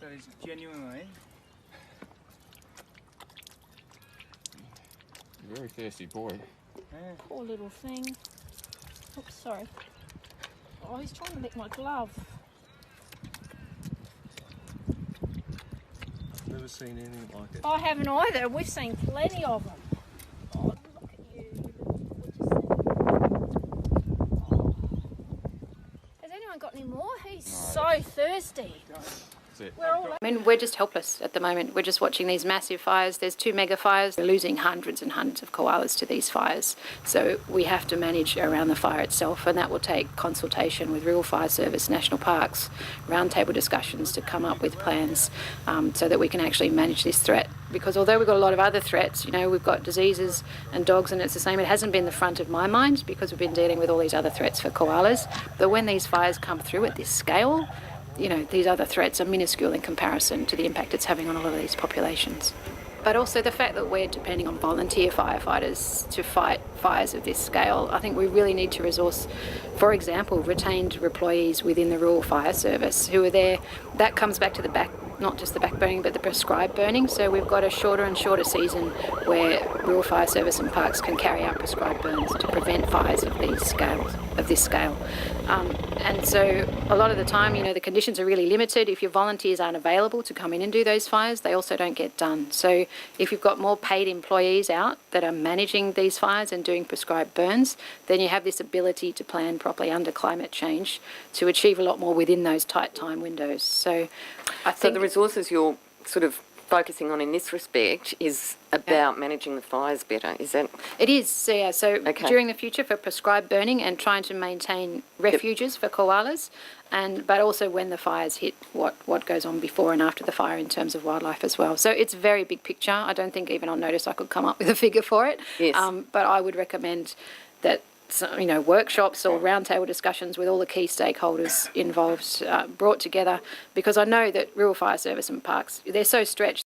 That is genuinely. Very thirsty boy. Yeah. Poor little thing. Oops, sorry. Oh, he's trying to lick my glove. I've never seen anything like it. I haven't either. We've seen plenty of them. Oh, look at you. Oh. Has anyone got any more? He's so thirsty. We're just helpless at the moment. We're just watching these massive fires. There's 2 mega fires. We're losing hundreds and hundreds of koalas to these fires. So we have to manage around the fire itself, and that will take consultation with Rural Fire Service, National Parks, roundtable discussions to come up with plans so that we can actually manage this threat. Because although we've got a lot of other threats, we've got diseases and dogs, and it's the same. It hasn't been the front of my mind because we've been dealing with all these other threats for koalas. But when these fires come through at this scale, these other threats are minuscule in comparison to the impact it's having on a lot of these populations. But also the fact that we're depending on volunteer firefighters to fight fires of this scale, I think we really need to resource, for example, retained employees within the Rural Fire Service who are there. That comes back to the back, not just the back burning, but the prescribed burning. So we've got a shorter and shorter season where Rural Fire Service and parks can carry out prescribed burns to prevent fires of this scale. And so a lot of the time, the conditions are really limited. If your volunteers aren't available to come in and do those fires, they also don't get done. So if you've got more paid employees out that are managing these fires and doing prescribed burns, then you have this ability to plan properly under climate change to achieve a lot more within those tight time windows. So I think the resources you're sort of focusing on in this respect is about managing the fires better, is that? It is, so during the future for prescribed burning and trying to maintain refuges for koalas, but also when the fires hit, what goes on before and after the fire in terms of wildlife as well. So it's a very big picture. I don't think even on notice I could come up with a figure for it. Yes. But I would recommend that workshops or roundtable discussions with all the key stakeholders involved brought together, because I know that Rural Fire Service and parks, they're so stretched.